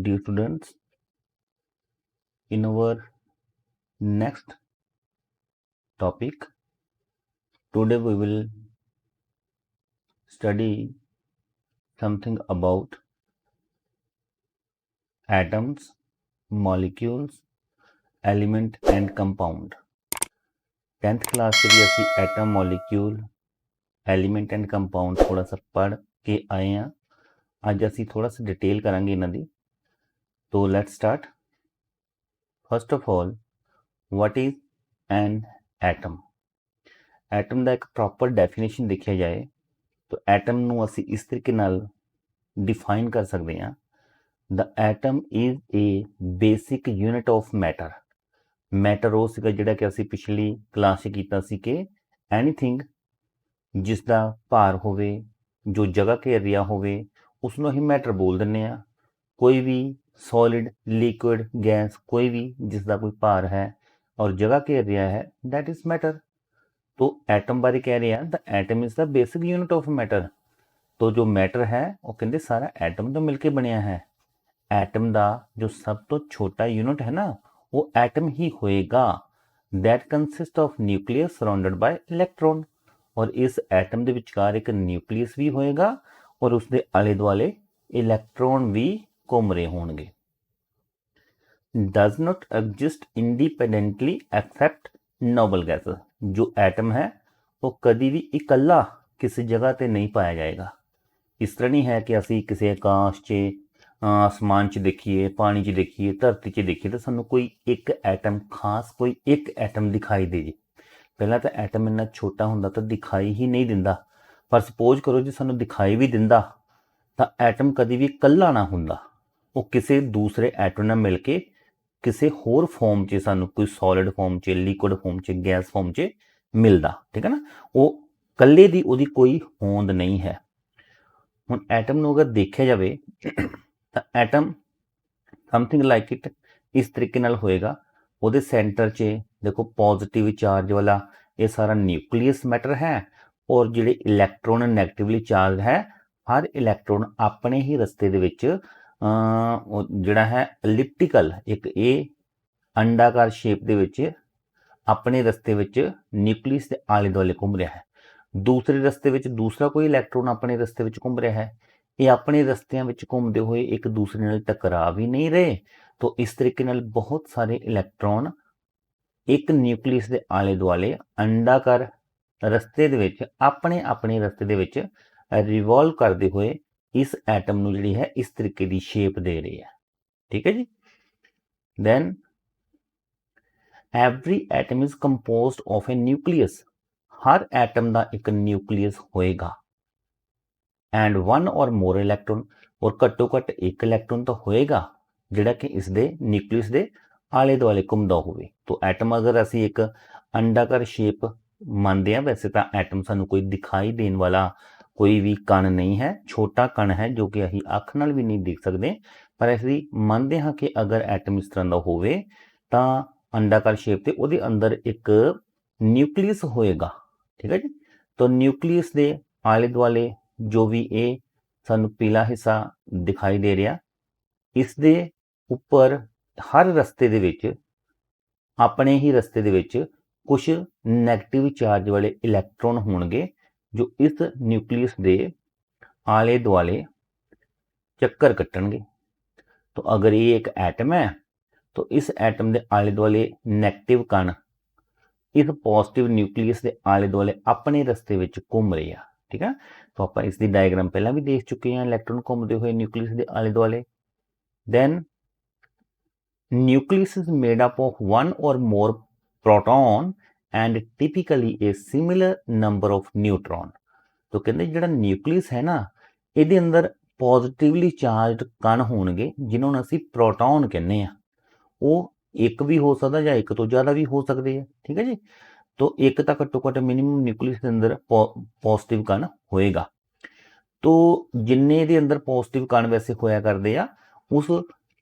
Dear students, in our next topic, today we will study something about atoms, molecules, element and compound. 10th class से भी ਅਸੀਂ atom molecule element and compound थोड़ा सा पढ़ के आए हैं ਅੱਜ ਅਸੀਂ ਥੋੜਾ सा डिटेल ਕਰਾਂਗੇ ਇਹਨਾਂ ਦੀ तो let's start first of all what is an atom atom ਦਾ ਇੱਕ ਪ੍ਰੋਪਰ ਡੈਫੀਨੇਸ਼ਨ ਦੇਖਿਆ ਜਾਏ तो एटम ਨੂੰ ਅਸੀਂ ਇਸ ਤਰੀਕੇ ਨਾਲ ਡਿਫਾਈਨ ਕਰ ਸਕਦੇ ਹਾਂ the atom is a basic unit of matter matter ਉਹ ਸੀਗਾ ਜਿਹੜਾ ਕਿ ਅਸੀਂ ਪਿਛਲੀ ਕਲਾਸ 'ਚ ਕੀਤਾ ਸੀ ਕਿ ਐਨੀਥਿੰਗ ਜਿਸ ਦਾ ਭਾਰ ਹੋਵੇ ਜੋ ਜਗ੍ਹਾ ਘੇਰ ਰਿਹਾ ਹੋਵੇ ਉਸ ਨੂੰ ਅਸੀਂ ਮੈਟਰ ਬੋਲ ਦਿੰਦੇ ਹਾਂ ਕੋਈ ਵੀ ਸੋਲਿਡ ਲਿਕੁਇਡ ਗੈਸ कोई भी जिसका कोई भार है और जगह घेर रहा है दैट इज मैटर तो एटम बारे कह रहे हैं the atom is the basic unit of matter तो जो मैटर है वो कहते सारा एटम तो मिलके बनया है एटम का जो सब तो छोटा यूनिट है ना वो एटम ही होएगा that consist of nucleus surrounded by electron और इस एटम के विचकार एक न्यूक्लियस भी होएगा और उसके आले दुआले इलैक्ट्रॉन भी घूम रहे होंगे does not exist independently except noble gases जो एटम है वो कभी भी इकल्ला किसी जगह पर नहीं पाया जाएगा इस तरह नहीं है कि असी किसी आकाश च आसमान च देखिए पानी च देखिए धरती च देखिए तो सानू कोई एक एटम खास कोई एक एटम दिखाई दे जे पहला तो एटम इन्ना छोटा हुंदा तो दिखाई ही नहीं दिंदा पर सपोज करो जो सानू दिखाई भी दिंदा तो एटम कभी भी कल्ला ना हुंदा वो किसी दूसरे एटम नाल मिल के किसी होर फॉर्म च सानू कोई सॉलिड फॉर्म च लिक्विड फॉर्म च गैस फॉर्म च मिलदा ठीक है ना वो कल्ले दी ओदी कोई होंद नहीं है हुण एटम नूं अगर देखा जाए तो एटम समथिंग लाइक इट इस तरीके नाल होएगा ਉਹਦੇ सेंटर च देखो पॉजिटिव चार्ज वाला ये सारा न्यूक्लियस मैटर है और ਜਿਹੜੇ इलैक्ट्रॉन नैगेटिवली चार्ज है हर इलैक्ट्रॉन अपने ही रस्ते ਦੇ ਵਿੱਚ ਜਿਹੜਾ है एलिप्टिकल एक ये अंडाकार शेप ਦੇ ਵਿੱਚ अपने रस्ते ਵਿੱਚ न्यूक्लियस ਦੇ आले ਦੁਆਲੇ घूम रहा है दूसरे रस्ते ਵਿੱਚ दूसरा कोई इलैक्ट्रॉन अपने रस्ते ਵਿੱਚ घूम रहा है ये अपने रस्तियां ਵਿੱਚ घूमते हुए एक दूसरे नाल टकरा भी नहीं रहे तो इस तरीके नाल बहुत सारे इलैक्ट्रॉन एक न्यूक्लियस के आले दुआले अंडाकार रस्ते दे विच अपने अपने रस्ते दे विच रिवॉल्व करते हुए इस एटम नूं जिहड़ी है इस तरीके की शेप दे रही है ठीक है जी then every atom is composed of a nucleus हर एटम का एक न्यूक्लियस होएगा एंड वन और मोर इलैक्ट्रॉन और घट्टो घट्ट एक इलैक्ट्रॉन तो होएगा जिहड़ा कि इसके न्यूक्लियस के आले दुआले घूमता होवे तो एटम अगर असी एक अंडाकार शेप मानते हैं वैसे तो एटम सानू कोई दिखाई देने वाला कोई भी कण नहीं है छोटा कण है जो कि असी अख नाल भी नहीं देख सकते पर असी मानते हाँ कि अगर एटम इस तरह का होवे तो अंडाकार शेप से उहदे अंदर एक न्यूक्लियस होएगा ठीक है जी तो न्यूक्लियस के आले दुआले जो भी ये सानू पीला हिस्सा दिखाई दे रहा इस दे उपर हर रस्ते दे विच अपने ही रस्ते दे विच कुछ नैगेटिव चार्ज वाले इलैक्ट्रॉन होंगे जो इस न्यूक्लियस के आले दुआले चक्कर कट्टणगे तो अगर ये एक एटम है तो इस एटम के आले दुआले नैगेटिव कण इस पॉजिटिव न्यूक्लियस के आले दुआले अपने रस्ते विच घूम रहे हैं ठीक है तो आप इसकी डायग्राम पहला भी देख चुके हैं इलैक्ट्रॉन घूमते हुए न्यूक्लियस के आले दुआले then nucleus is made up of one और more proton and typically a similar number of neutron तो कहते जो न्यूक्लियस है ना ये अंदर पॉजिटिवली चार्ज कण होंगे जिन्होंने असी प्रोटॉन कहने हैं वो एक भी हो सकता या एक तो ज़्यादा भी हो सकते हैं ठीक है जी तो एक तो घट्टो घट्ट मिनिमम न्यूक्लियस के अंदर पॉजिटिव कण होएगा तो जिन्ने दे अंदर पॉजिटिव कण वैसे होया करते हैं उस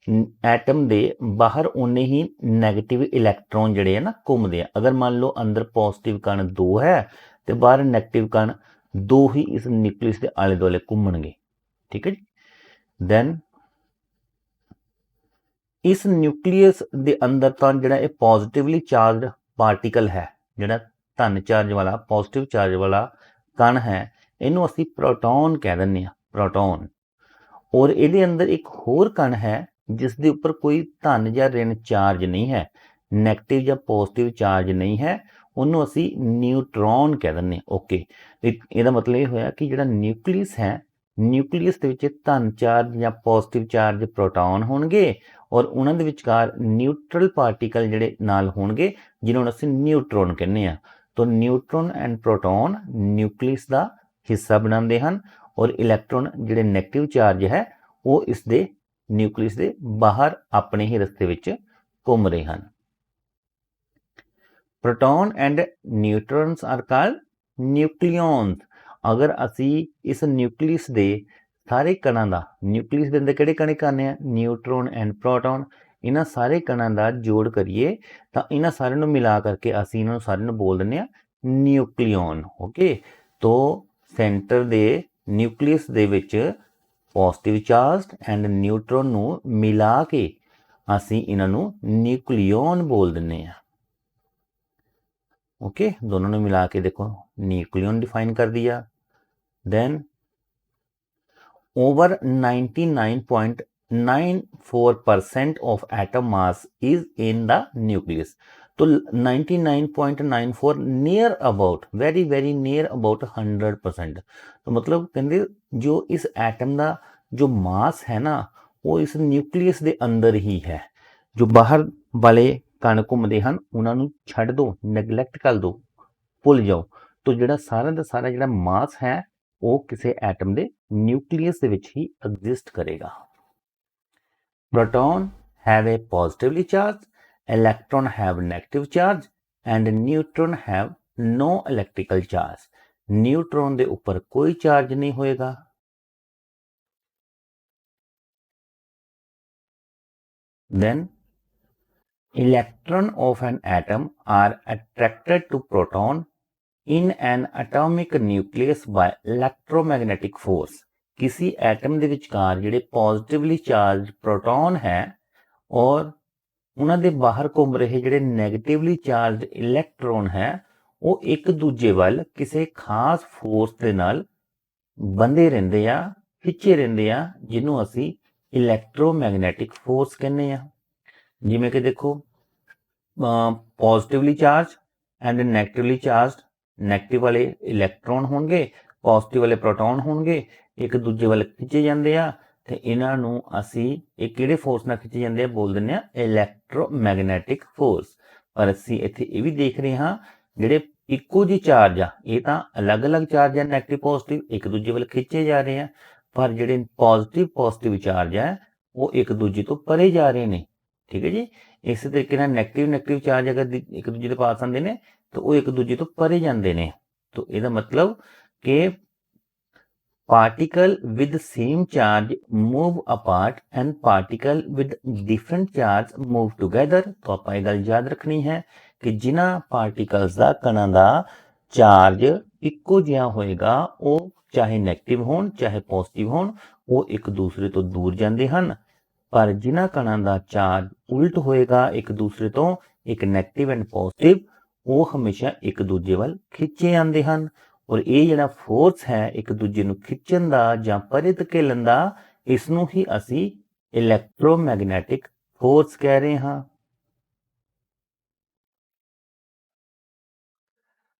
एटम दे बाहर उन्ने ही नैगेटिव इलैक्ट्रॉन जड़े है ना घूमते हैं अगर मान लो अंदर पॉजिटिव कण 2 है तो बाहर नैगेटिव कण 2 ही इस न्यूक्लियस के आले दुआले घूमणगे ठीक है जी दैन इस न्यूक्लीयस ਦੇ ਅੰਦਰ ਤਾਂ ਜਿਹੜਾ ਇਹ ਪੋਜ਼ਿਟਿਵਲੀ ਚਾਰਜਡ ਪਾਰਟੀਕਲ ਹੈ, ਜਿਹੜਾ ਧਨ ਚਾਰਜ ਵਾਲਾ ਪੋਜ਼ਿਟਿਵ ਚਾਰਜ ਵਾਲਾ ਕਣ ਹੈ, ਇਹਨੂੰ ਅਸੀਂ ਪ੍ਰੋਟੋਨ ਕਹਿ ਦਿੰਦੇ ਹਾਂ, ਪ੍ਰੋਟੋਨ। ਔਰ ਇਹਦੇ ਅੰਦਰ ਇੱਕ ਹੋਰ ਕਣ ਹੈ ਜਿਸ ਦੇ ਉੱਪਰ ਕੋਈ ਧਨ ਜਾਂ ਰਿਣ ਚਾਰਜ ਨਹੀਂ ਹੈ, ਨੈਗੇਟਿਵ ਜਾਂ ਪੋਜ਼ਿਟਿਵ ਚਾਰਜ ਨਹੀਂ ਹੈ, ਉਹਨੂੰ ਅਸੀਂ ਨਿਊਟਰੋਨ ਕਹਿ ਦਿੰਦੇ ਹਾਂ। ਓਕੇ, ਇਹਦਾ ਮਤਲਬ ਇਹ ਹੋਇਆ ਕਿ ਜਿਹੜਾ ਨਿਊਕਲੀਅਸ ਹੈ, ਨਿਊਕਲੀਅਸ ਦੇ ਵਿੱਚ ਧਨ ਚਾਰਜ ਜਾਂ ਪੋਜ਼ਿਟਿਵ ਚਾਰਜ ਪ੍ਰੋਟੋਨ ਹੋਣਗੇ ਔਰ ਉਹਨਾਂ ਦੇ ਵਿਚਕਾਰ ਨਿਊਟਰਲ ਪਾਰਟੀਕਲ ਜਿਹੜੇ ਨਾਲ ਹੋਣਗੇ ਜਿਹਨਾਂ ਨੂੰ ਅਸੀਂ ਨਿਊਟਰੋਨ ਕਹਿੰਦੇ ਆ। ਤਾਂ ਨਿਊਟਰੋਨ ਐਂਡ ਪ੍ਰੋਟੋਨ ਨਿਊਕਲੀਅਸ ਦਾ ਹਿੱਸਾ ਬਣਾਉਂਦੇ ਹਨ ਔਰ ਇਲੈਕਟ੍ਰੋਨ ਜਿਹੜੇ ਨੈਗੇਟਿਵ ਚਾਰਜ ਹੈ ਉਹ ਇਸ ਦੇ ਨਿਊਕਲੀਅਸ ਦੇ ਬਾਹਰ ਆਪਣੇ ਹੀ ਰਸਤੇ ਵਿੱਚ ਘੁੰਮ ਰਹੇ ਹਨ। Proton and neutrons are called nucleons. ਅਗਰ ਅਸੀਂ ਇਸ ਨਿਊਕਲੀਅਸ ਦੇ ਸਾਰੇ ਕਣਾਂ ਦਾ, ਨਿਊਕਲੀਅਸ ਦੇ ਅੰਦਰ ਕਿਹੜੇ ਕਣ ਕਰਨੇ ਆ, ਨਿਊਟਰੋਨ ਐਂਡ ਪ੍ਰੋਟੋਨ, ਇਹਨਾਂ ਸਾਰੇ ਕਣਾਂ ਦਾ ਜੋੜ ਕਰੀਏ ਤਾਂ ਇਹਨਾਂ ਸਾਰਿਆਂ ਨੂੰ ਮਿਲਾ ਕਰਕੇ ਅਸੀਂ ਇਹਨਾਂ ਨੂੰ ਸਾਰਿਆਂ ਨੂੰ ਬੋਲ ਦਿੰਦੇ ਆ ਨਿਊਕਲੀਓਨ। ਓਕੇ, ਤੋਂ ਸੈਂਟਰ ਦੇ ਨਿਊਕਲੀਅਸ ਦੇ ਵਿੱਚ ਪੋਜ਼ਿਟਿਵ ਚਾਰਜ ਐਂਡ ਨਿਊਟਰੋਨ ਨੂੰ ਮਿਲਾ ਕੇ ਅਸੀਂ ਇਹਨਾਂ ਨੂੰ ਨਿਊਕਲੀਓਨ ਬੋਲ ਦਿੰਦੇ ਆ। ओके, दोनों ने मिला के देखो न्यूक्लियन डिफाइन कर दिया। Then over 99.94% of atom mass is in the nucleus. तो 99.94 near about, very very near about 100%। तो मतलब कहते जो इस एटम का जो मास है ना वो इस न्यूक्लियस के अंदर ही है। जो बाहर वाले कण घूमते हैं उन्होंने छड्ड दो, नैगलैक्ट कर दो, भुल जाओ। तो जिहड़ा सारा दा सारा जिहड़ा मास है वो किसी एटम के न्यूक्लियस दे विच ही एग्जिस्ट करेगा। Proton have a positively charge, electron have negative charge and neutron have no electrical charge. Neutron दे ऊपर कोई चार्ज नहीं होएगा। Then electron of an atom are attracted to proton in an atomic nucleus by electromagnetic force। किसी atom ਦੇ ਵਿਚਕਾਰ ਜਿਹੜੇ positively charge proton ਹੈ ਔਰ ਉਹਨਾਂ ਦੇ ਬਾਹਰ ਘੁੰਮ ਰਹੇ ਜਿਹੜੇ ਨੈਗੇਟਿਵਲੀ ਚਾਰਜ ਇਲੈਕਟ੍ਰੋਨ ਹੈ ਉਹ ਇੱਕ ਦੂਜੇ ਵੱਲ ਕਿਸੇ ਖਾਸ ਫੋਰਸ ਦੇ ਨਾਲ ਬੰਦੇ ਰਹਿੰਦੇ ਆ, ਖਿੱਚੇ ਰਹਿੰਦੇ ਆ, ਜਿਹਨੂੰ ਅਸੀਂ ਇਲੈਕਟ੍ਰੋਮੈਗਨੈਟਿਕ ਫੋਰਸ ਕਹਿੰਦੇ ਆ। ਜਿਵੇਂ ਕਿ ਦੇਖੋ positively charge and negatively charge, negative ਵਾਲੇ ਇਲੈਕਟ੍ਰੋਨ ਹੋਣਗੇ, ਪੋਜ਼ਿਟਿਵ ਵਾਲੇ ਪ੍ਰੋਟੋਨ ਹੋਣਗੇ, ਇੱਕ ਦੂਜੇ ਵੱਲ ਖਿੱਚੇ ਜਾਂਦੇ ਆ ਤੇ ਇਹਨਾਂ ਨੂੰ ਅਸੀਂ ਇਹ ਕਿਹੜੇ ਫੋਰਸ ਨਾਲ ਖਿੱਚੇ ਜਾਂਦੇ ਆ ਬੋਲ ਦਿੰਦੇ ਆ ਇਲੈਕਟ੍ਰੋਮੈਗਨੈਟਿਕ ਫੋਰਸ। ਪਰ ਅਸੀਂ ਇੱਥੇ ਇਹ ਵੀ ਦੇਖ ਰਹੇ ਹਾਂ ਜਿਹੜੇ ਇੱਕੋ ਜਿਹੇ ਚਾਰਜ ਆ ਇਹ ਤਾਂ ਅਲੱਗ-ਅਲੱਗ ਚਾਰਜ ਆ, ਨੈਗੇਟਿਵ ਪੋਜ਼ਿਟਿਵ ਇੱਕ ਦੂਜੇ ਵੱਲ ਖਿੱਚੇ ਜਾ ਰਹੇ ਆ, ਪਰ ਜਿਹੜੇ ਪੋਜ਼ਿਟਿਵ ਚਾਰਜ ਆ ਉਹ ਇੱਕ ਦੂਜੇ ਤੋਂ ਪਰੇ ਜਾ ਰਹੇ ਨੇ। ठीक है जी, इस तरीके ਨਾਲ ਨੈਗੇਟਿਵ ਚਾਰਜ ਅਗਰ ਇੱਕ ਦੂਜੇ ਦੇ ਪਾਸ ਆਉਂਦੇ ਨੇ ਤਾਂ ਉਹ ਇੱਕ ਦੂਜੇ ਤੋਂ ਪਰੇ ਜਾਂਦੇ ਨੇ। ਤਾਂ ਇਹਦਾ ਮਤਲਬ ਕਿ particle with same charge move apart and particle with different charge move together. ਤਾਂ ਆਪਾਂ ਇਹ ਗੱਲ ਯਾਦ ਰੱਖਣੀ ਹੈ ਕਿ ਜਿਨ੍ਹਾਂ ਪਾਰਟੀਕਲਸ ਦਾ ਕਣਾਂ ਦਾ ਚਾਰਜ ਇੱਕੋ ਜਿਹਾ ਹੋਏਗਾ ਉਹ ਚਾਹੇ ਨੈਗੇਟਿਵ ਹੋਣ ਚਾਹੇ ਪੋਜ਼ਿਟਿਵ ਹੋਣ ਉਹ ਇੱਕ ਦੂਸਰੇ ਤੋਂ ਦੂਰ ਜਾਂਦੇ ਹਨ, पर जिन्हां कणां दा चार्ज उल्ट होएगा एक दूसरे तो, एक नैगेटिव एंड पॉजिटिव, वो हमेशा एक दूजे वाल खिंचे आंदे हन। और ये जिहड़ा फोर्स है एक दूजे नूं खिंचण दा जां परे धकेलण दा, इस नूं ही असी इलैक्ट्रोमैगनैटिक फोर्स कह रहे हां।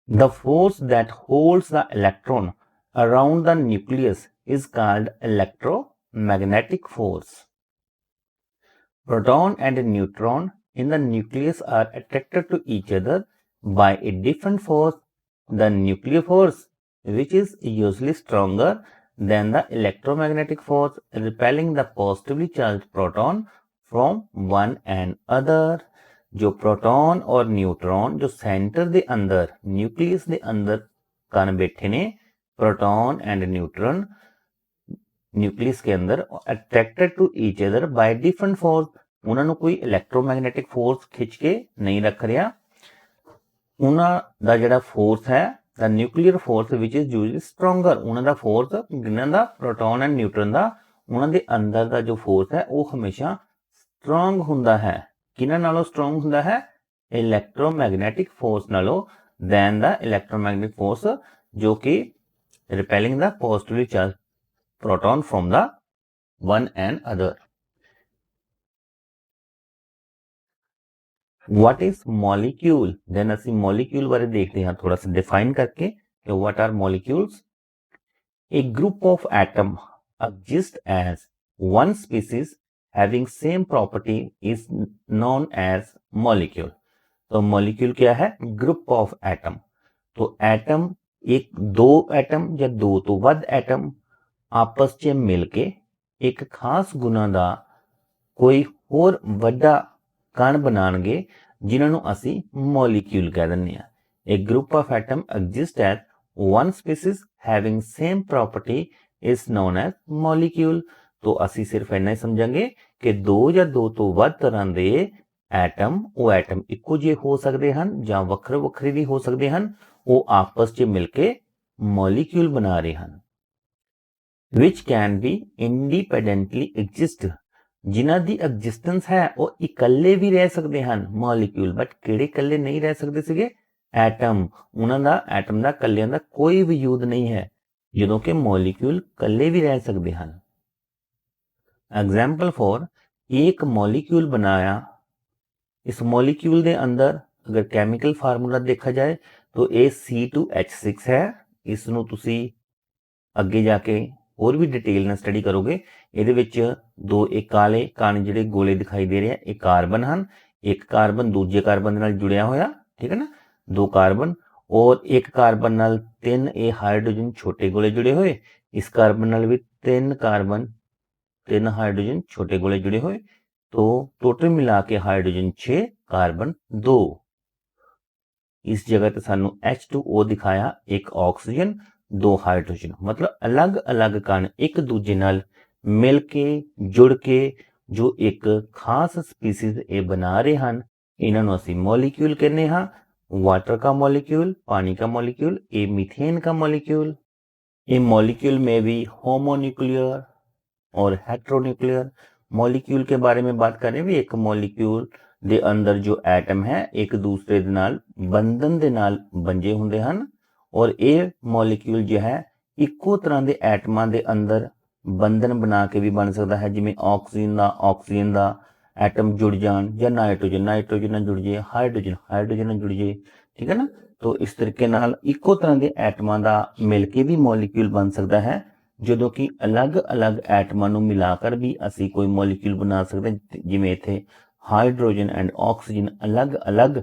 The force that holds the electron around the nucleus is called electromagnetic force. Proton and neutron in the nucleus are attracted to each other by a different force. The nuclear force, which is usually stronger than the electromagnetic force, repelling the positively charged proton from one and other. जो proton और neutron जो centre दे अंदर nucleus दे अंदर कण बैठे ने, proton and neutron nucleus के अंदर attracted to each other by different force. उन्होंने कोई इलैक्ट्रोमैगनैटिक फोर्स खिंच के नहीं रख रहा, उन्होंने जिहड़ा फोर्स है the nuclear force which is usually stronger. उन्होंने फोर्स जिन्हां दा प्रोटॉन एंड न्यूट्रॉन दा उन्होंने अंदर का जो फोर्स है वो हमेशा स्ट्रोंग हुंदा है, किन्हां नालों स्ट्रोंग हुंदा है, इलैक्ट्रोमैग्नैटिक फोर्स नालों दैन द इलैक्ट्रोमैग्नेटिक फोर्स जो कि repelling the positively charge proton from the one and other. What is molecule, then ਅਸੀਂ मॉलिक्यूल बारे देखते हैं थोड़ा सा डिफाइन करके कि what are molecules. A group of atom exist as one species having same property is known as molecule। तो molecule क्या है, group of atom। तो एटम एक दो एटम या दो तो ਵੱਧ एटम आपस 'ਚ ਮਿਲ ਕੇ ਇੱਕ ਖਾਸ ਗੁਣਾ ਦਾ ਕੋਈ ਹੋਰ ਵੱਡਾ ਕਣ ਬਣਾਣਗੇ ਜਿਨ੍ਹਾਂ ਨੂੰ ਅਸੀਂ ਮੋਲੀਕਿਊਲ ਕਹਿ ਦਿੰਦੇ ਆ। A group of atom exist as one species having same property is known as molecule। तो ਅਸੀਂ ਸਿਰਫ ਇੰਨਾ ਹੀ ਸਮਝਾਂਗੇ ਕਿ ਦੋ ਜਾਂ ਦੋ ਤੋਂ ਵੱਧ ਤਰ੍ਹਾਂ ਦੇ ਐਟਮ, ਉਹ ਐਟਮ ਇੱਕੋ ਜਿਹੇ ਹੋ ਸਕਦੇ ਹਨ ਜਾਂ ਵੱਖਰੇ ਵੱਖਰੇ ਵੀ ਹੋ ਸਕਦੇ ਹਨ, ਉਹ ਆਪਸ 'ਚ ਮਿਲ ਕੇ ਮੋਲੀਕਿਊਲ ਬਣਾ ਰਹੇ ਹਨ। which can be independently exist, ਜਿਨ੍ਹਾਂ ਦੀ ਐਗਜ਼ਿਸਟੈਂਸ ਹੈ ਉਹ ਇਕੱਲੇ ਵੀ ਰਹਿ ਸਕਦੇ ਹਨ ਮੋਲੀਕਿਊਲ, ਬਟ ਕਿਹੜੇ ਇਕੱਲੇ ਨਹੀਂ ਰਹਿ ਸਕਦੇ ਸੀਗੇ, ਐਟਮ। ਉਹਨਾਂ ਦਾ ਐਟਮ ਦਾ ਇਕੱਲਿਆਂ ਦਾ ਕੋਈ ਵਜੂਦ ਨਹੀਂ ਹੈ, ਜਦੋਂ ਕਿ ਮੋਲੀਕਿਊਲ ਇਕੱਲੇ ਵੀ ਰਹਿ ਸਕਦੇ ਹਨ। एग्जाम्पल फॉर एक मॉलिक्यूल बनाया, इस मॉलिक्यूल के अंदर अगर केमिकल फार्मूला देखा जाए तो ये C2H6 है। इसनूं तुसी अगे जाके और भी डिटेल ਨਾਲ स्टडी करोगे। ਇਹਦੇ ਵਿੱਚ दो एक काले काने ਜਿਹੜੇ गोले दिखाई दे रहे हैं, एक कार्बन हैं, एक कार्बन दूजे कार्बन ਦੇ ਨਾਲ जुड़िया होया, ठीक है ना, दो कार्बन, और एक कार्बन नाल तीन ये हाइड्रोजन छोटे गोले जुड़े हुए, इस कार्बन नाल भी तीन कार्बन तीन हाइड्रोजन छोटे गोले जुड़े हुए, तो टोटल मिला के हाइड्रोजन 6 कार्बन 2। इस जगह ते सानू H2O दिखाया, एक ऑक्सीजन दो हाइड्रोजन, मतलब अलग अलग कण एक दूजे नाल मिल के जुड़ के जो एक खास स्पीसीज ये बना रहे हैं, इन्हां नूं असीं मॉलिक्यूल कहने हां। वाटर का मॉलिक्यूल, पानी का मॉलिक्यूल, ए मीथेन का मॉलिक्यूल। ए मॉलिक्यूल में भी होमोन्यूक्लियर और हेट्रोन्यूक्लियर मॉलिक्यूल के बारे में बात करें भी, एक मॉलिक्यूल ਦੇ ਅੰਦਰ ਜੋ ਐਟਮ ਹੈ ਇੱਕ ਦੂਸਰੇ ਦੇ ਨਾਲ ਬੰਧਨ ਦੇ ਨਾਲ ਬੰਜੇ ਹੁੰਦੇ ਹਨ, ਔਰ ਇਹ ਮੋਲੀਕਿਊਲ ਜੋ ਹੈ ਇੱਕੋ ਤਰ੍ਹਾਂ ਦੇ ਐਟਮਾਂ ਦੇ ਅੰਦਰ ਬੰਧਨ ਬਣਾ ਕੇ ਵੀ ਬਣ ਸਕਦਾ ਹੈ, ਜਿਵੇਂ ਆਕਸੀਜਨ ਦਾ ਐਟਮ जुड़ जान, या नाइट्रोजन ਨਾਲ जुड़ जाए, हाइड्रोजन ਨਾਲ जुड़ जाए, ठीक है ना। तो इस तरीके नाल ਇੱਕੋ ਤਰ੍ਹਾਂ ਦੇ ਐਟਮਾਂ ਦਾ ਮਿਲ ਕੇ ਵੀ ਮੋਲੀਕਿਊਲ ਬਣ ਸਕਦਾ ਹੈ, ਜਦੋਂ ਕਿ ਅਲੱਗ-ਅਲੱਗ ਐਟਮਾਂ ਨੂੰ ਮਿਲਾ ਕਰ ਵੀ ਅਸੀਂ ਕੋਈ ਮੋਲੀਕਿਊਲ ਬਣਾ ਸਕਦੇ ਹਾਂ, ਜਿਵੇਂ ਇੱਥੇ हाइड्रोजन एंड ऑक्सीजन अलग अलग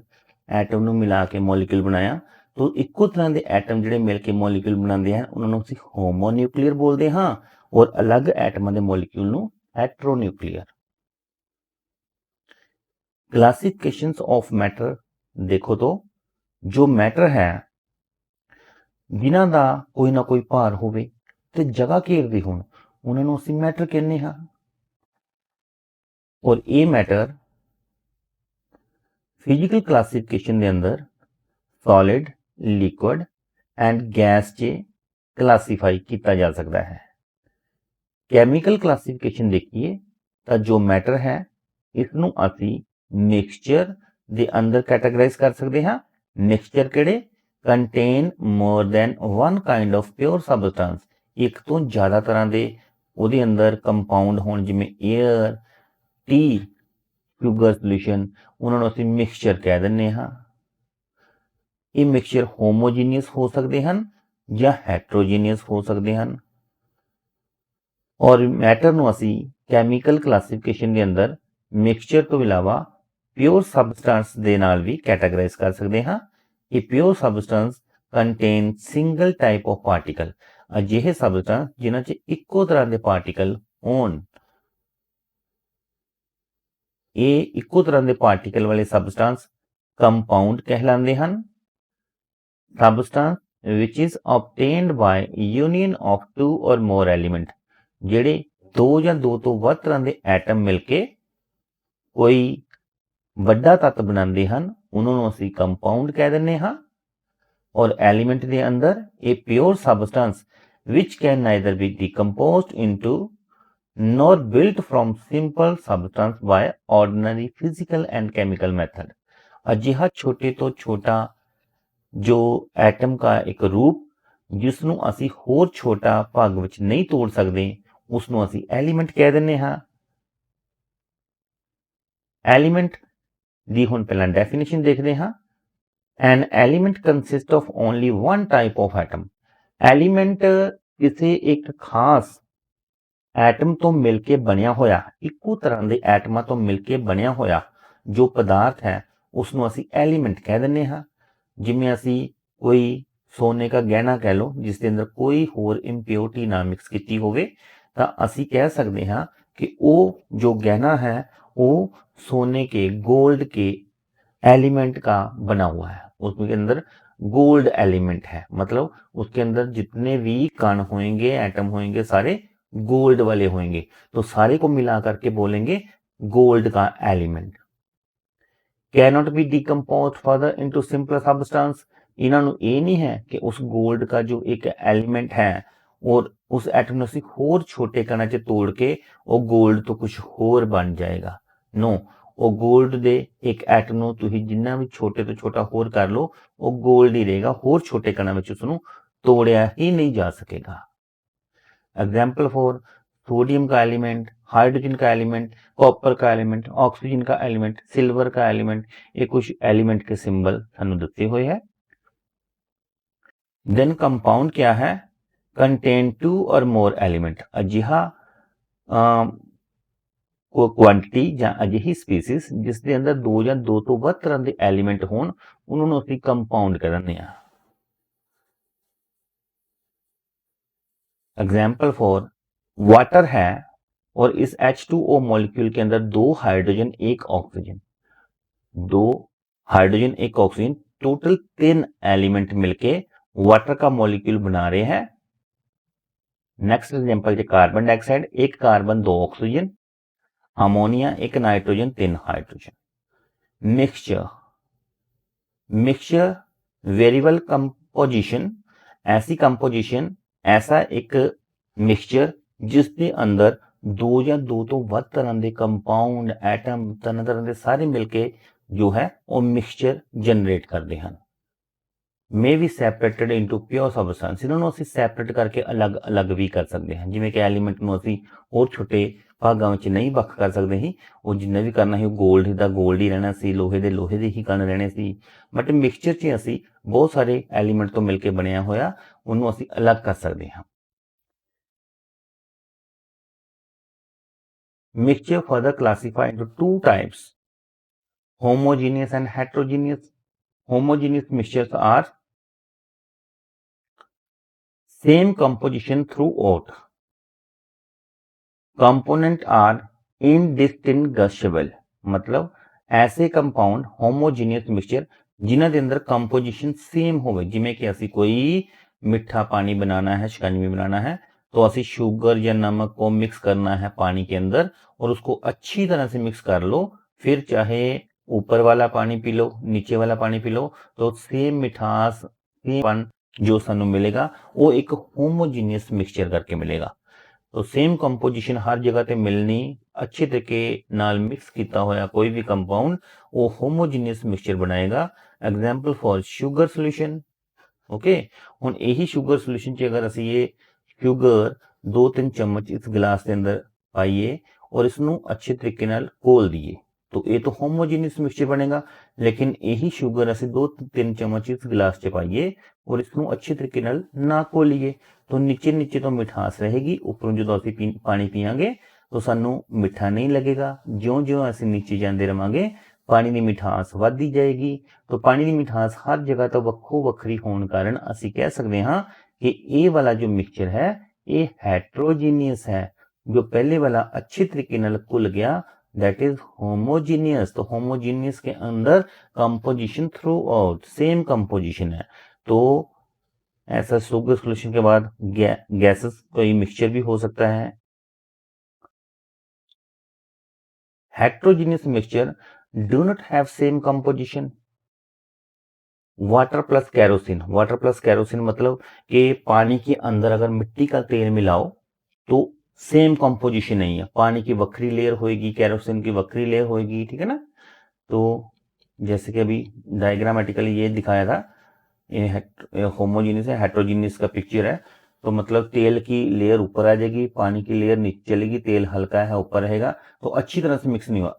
एटम ਨੂੰ ਮਿਲਾ ਕੇ ਮੋਲੀਕਿਊਲ ਬਣਾਇਆ। तो ਇੱਕੋ ਤਰ੍ਹਾਂ ਦੇ ਐਟਮ ਜਿਹੜੇ ਮਿਲ ਕੇ ਮੋਲੀਕਿਊਲ ਬਣਾਉਂਦੇ ਹਨ ਉਹਨਾਂ ਨੂੰ ਅਸੀਂ ਹੋਮੋਨਿਊਕਲੀਅਰ ਬੋਲਦੇ ਹਾਂ, ਔਰ ਅਲੱਗ ਐਟਮਾਂ ਦੇ ਮੋਲੀਕਿਊਲ ਨੂੰ ਹੈਟਰੋਨਿਊਕਲੀਅਰ। क्लासिफिकेशंस ऑफ मैटर देखो तो जो मैटर है जिन्हां दा कोई ना कोई भार होवे ते जगह घेरदे होण उन्हां नूं ਅਸੀਂ मैटर कहने हां, और ये मैटर फिजिकल क्लासिफिकेशन के अंदर सॉलिड, लिक्विड एंड गैस चे क्लासीफाई किया जा सकता है। केमिकल क्लासिफिकेशन देखिए तो जो मैटर है इसनूं असी मिक्सचर दे अंदर कैटेगराइज कर सकते हैं। मिक्सचर किहड़े contain more than one kind of pure substance, एक तो ज़्यादा तरह के उहदे अंदर कंपाउंड होण, जिवें एयर, टी, शुगर सोल्यूशन, उन्होंने असीं मिक्सचर कह दिंदे हां। ये मिक्सचर होमोजीनियस हो सकते हैं या हैट्रोजीनियस हो सकते हैं, और मैटर नूं असीं कैमिकल क्लासिफिकेशन के अंदर मिक्सचर तो इलावा प्योर सबस्टेंस दे नाल भी कैटेगराइज कर सकते हैं। ये pure substance contain single type of particle, अजिहे सबस्टेंस जिन्हां च इक्को तरह के पार्टिकल होण, ये इक्को तरह के पार्टिकल वाले सबस्टेंस कंपाउंड कहलाते हैं। Substance which is obtained by union of two और मोर एलीमेंट, जेड़े दो या दो तो वध तरह के एटम मिलके कोई वड्डा तत्त बनाते हैं, उन्होंने असीं कंपाउंड कह दिंदे हां। और एलीमेंट के अंदर a pure substance which can neither be decomposed into nor built from simple substance by ordinary physical and chemical method। ਅਜਿਹਾ ਛੋਟੇ ਤੋਂ ਛੋਟਾ ਜੋ ਐਟਮ ਦਾ ਇੱਕ ਰੂਪ ਜਿਸ ਨੂੰ ਅਸੀਂ ਹੋਰ ਛੋਟਾ ਭਾਗ ਵਿੱਚ ਨਹੀਂ ਤੋੜ ਸਕਦੇ ਉਸ ਨੂੰ ਅਸੀਂ ਐਲੀਮੈਂਟ ਕਹਿ ਦਿੰਦੇ ਹਾਂ। ਐਲੀਮੈਂਟ ਦੀ ਹੁਣ ਪਹਿਲਾਂ ਡੈਫੀਨੇਸ਼ਨ ਦੇਖਦੇ ਹਾਂ। An element consist of only one type of atom. Element ਕਿਸੇ ਇੱਕ ਖਾਸ ਐਟਮ ਤੋਂ ਮਿਲ ਕੇ ਬਣਿਆ ਹੋਇਆ, ਇੱਕੋ ਤਰ੍ਹਾਂ ਦੇ ਐਟਮਾਂ ਤੋਂ ਮਿਲ ਕੇ ਬਣਿਆ ਹੋਇਆ ਜੋ ਪਦਾਰਥ ਹੈ ਉਸ ਨੂੰ ਅਸੀਂ ਐਲੀਮੈਂਟ ਕਹਿ ਦਿੰਦੇ ਹਾਂ। ਜਿਵੇਂ ਅਸੀਂ ਕੋਈ ਸੋਨੇ ਦਾ ਗਹਿਣਾ ਕਹਿ ਲਓ ਜਿਸ ਦੇ ਅੰਦਰ ਕੋਈ ਹੋਰ ਇੰਪਿਓਰਿਟੀ ਨਾ ਮਿਕਸ ਕੀਤੀ ਹੋਵੇ ਤਾਂ ਅਸੀਂ ਕਹਿ ਸਕਦੇ ਹਾਂ कि वो जो गहना है वो सोने के गोल्ड के एलिमेंट का बना हुआ है, उसके अंदर गोल्ड एलिमेंट है, मतलब उसके अंदर जितने भी कण होंगे एटम होंगे सारे गोल्ड वाले होंगे, तो सारे को मिला करके बोलेंगे गोल्ड का element. Cannot be decompose further into simple substance. इन्हों ये नहीं है कि उस गोल्ड का जो एक एलिमेंट है और उस एटम ਨੂੰ ਅਸੀਂ ਹੋਰ ਛੋਟੇ ਕਣਾਂ 'ਚ ਤੋੜ ਕੇ ਉਹ ਗੋਲਡ ਤੋਂ ਕੁਝ ਹੋਰ ਬਣ ਜਾਏਗਾ। ਨੋ, ਉਹ ਗੋਲਡ ਦੇ ਇੱਕ ਐਟਮ ਨੂੰ ਤੁਸੀਂ ਜਿੰਨਾ ਵੀ ਛੋਟੇ ਤੋਂ ਛੋਟਾ ਹੋਰ ਕਰ ਲਓ ਉਹ ਗੋਲਡ ਹੀ ਰਹੇਗਾ, ਹੋਰ ਛੋਟੇ ਕਣਾਂ ਵਿੱਚ ਉਸ ਨੂੰ ਤੋੜਿਆ ਹੀ नहीं जा सकेगा। एग्जाम्पल फॉर सोडियम का एलिमेंट, हाइड्रोजन का एलिमेंट, कॉपर का एलिमेंट, ऑक्सीजन का एलिमेंट, सिल्वर का एलिमेंट, ये कुछ एलिमेंट के सिंबल सानू दिते हुए है। देन कंपाउंड क्या है? कंटेन टू और मोर एलिमेंट। अजिहा क्वांटिटी ਜਾਂ ਅਜਿਹੀ ਸਪੀਸੀਜ਼ ਜਿਸ ਦੇ ਅੰਦਰ ਦੋ ਜਾਂ ਦੋ ਤੋਂ ਵੱਧ ਤਰ੍ਹਾਂ ਦੇ ਐਲੀਮੈਂਟ ਹੋਣ ਉਹਨਾਂ ਨੂੰ ਅਸੀਂ ਕੰਪਾਊਂਡ ਕਹਿੰਦੇ ਹਾਂ। एग्जाम्पल फॉर वाटर है और इस H2O मॉलिक्यूल के अंदर दो हाइड्रोजन एक ऑक्सीजन, दो हाइड्रोजन एक ऑक्सीजन, टोटल 3 एलिमेंट मिलके वाटर का मॉलिक्यूल बना रहे हैं। नेक्स्ट एग्जांपल कार्बन डाइऑक्साइड, एक कार्बन दो ऑक्सीजन, अमोनिया एक nitrogen 3 hydrogen. Mixture, mixture variable composition, ऐसी कंपोजिशन ऐसा एक मिक्सचर जिस ਦੇ ਅੰਦਰ ਦੋ ਜਾਂ ਦੋ ਤੋਂ ਵੱਧ ਤਰ੍ਹਾਂ ਦੇ ਕੰਪਾਊਂਡ ਐਟਮ ਤਰ੍ਹਾਂ ਦੇ ਸਾਰੇ ਮਿਲ ਕੇ ਜੋ ਹੈ ਉਹ ਮਿਕਸਚਰ ਜਨਰੇਟ ਕਰਦੇ ਹਨ। ਮੇ ਵੀ ਸੈਪਰੇਟਡ ਇਨਟੂ ਪਿਓਰ ਸਬਸਟੈਂਸ, ਇਹਨਾਂ ਨੂੰ ਅਸੀਂ ਸੈਪਰੇਟ ਕਰਕੇ ਅਲੱਗ ਵੀ ਕਰ ਸਕਦੇ ਹਾਂ। ਜਿਵੇਂ ਕਿ ਐਲੀਮੈਂਟ ਨੂੰ ਅਸੀਂ ਹੋਰ ਛੋਟੇ ਭਾਗਾਂ ਵਿੱਚ ਨਹੀਂ ਵੱਖ ਕਰ ਸਕਦੇ ਸੀ, ਉਹ ਜਿੰਨਾ ਵੀ ਕਰਨਾ ਸੀ ਉਹ ਗੋਲਡ ਦਾ ਗੋਲਡ ਹੀ ਰਹਿਣਾ ਸੀ, ਲੋਹੇ ਦੇ ਹੀ ਕਣ ਰਹਿਣੇ ਸੀ, ਬਟ ਮਿਕਸਚਰ 'ਚ ਅਸੀਂ ਬਹੁਤ ਸਾਰੇ ਐਲੀਮੈਂਟ ਤੋਂ ਮਿਲ ਕੇ ਬਣਿਆ ਹੋਇਆ ਉਹਨੂੰ ਅਸੀਂ ਅਲੱਗ ਕਰ ਸਕਦੇ ਹਾਂ। Mixture further classified into two types, homogeneous and heterogeneous. Homogeneous mixtures are same composition throughout. Component are indistinguishable, मतलब ऐसे कंपाउंड होमोजीनियस मिक्सचर जिन्हां दे अंदर कंपोजिशन सेम होवे। जिमें कि असी कोई मिठा पानी बनाना है, शिकंजवी बनाना है, तो असी शुगर या नमक को मिक्स करना है पानी के अंदर और उसको अच्छी तरह से मिक्स कर लो, फिर चाहे ऊपर वाला पानी पी लो, नीचे वाला पानी पी लो, तो सेम मिठास सेम जो सानू मिलेगा वो एक होमोजीनियस मिक्सचर करके मिलेगा। तो सेम कंपोजिशन हर जगह ते मिलनी, अच्छे तरीके नाल मिक्स किया होया कोई भी कंपाउंड वो होमोजीनियस मिक्सचर बनाएगा। Example for sugar solution. Okay, हुण यही शुगर सोल्यूशन च अगर असी ये शुगर 2-3 चम्मच इस गिलास के अंदर पाइए और इसनू अच्छे तरीके नाल घोल दिए तो ये तो होमोजीनियस मिक्सचर बनेगा। लेकिन यही शुगर असी 2-3 चम्मच इस गिलास च पाइए और इसनू अच्छे तरीके नाल ना घोलीए तो नीचे नीचे तो मिठास रहेगी, उपरों जो असी पानी पीआंगे तो सानू मिठा नहीं लगेगा। ज्यों ज्यों असी नीचे जाते रहांगे पानी की मिठास वधदी जाएगी। तो पानी की मिठास हर जगह तो वक्खो वक्खरी होने कारण असी कह सकते हाँ कि ये वाला जो मिक्सचर है ये हेट्रोजीनियस है। जो पहले वाला अच्छे तरीके नाल घुल गया दैट इज होमोजीनियस। तो होमोजीनियस के अंदर composition through out same composition है। तो ऐसा शुगर सोल्यूशन के बाद गैसेस कोई मिक्सचर भी हो सकता है। Heterogeneous mixture do not have same composition. Water plus kerosene, water plus kerosene मतलब कि पानी के अंदर अगर मिट्टी का तेल मिलाओ तो सेम कंपोजिशन नहीं है, पानी की वक्री लेयर होएगी, केरोसिन की वक्री लेयर होएगी, ठीक है ना। तो जैसे कि अभी डायग्रामेटिकली ये दिखाया था, ये होमोजीनियस है, हेट्रोजीनियस का पिक्चर है। तो मतलब तेल की लेयर ऊपर आ जाएगी, पानी की लेयर नीचे चलेगी, तेल हल्का है ऊपर रहेगा, तो अच्छी तरह से मिक्स नहीं हुआ।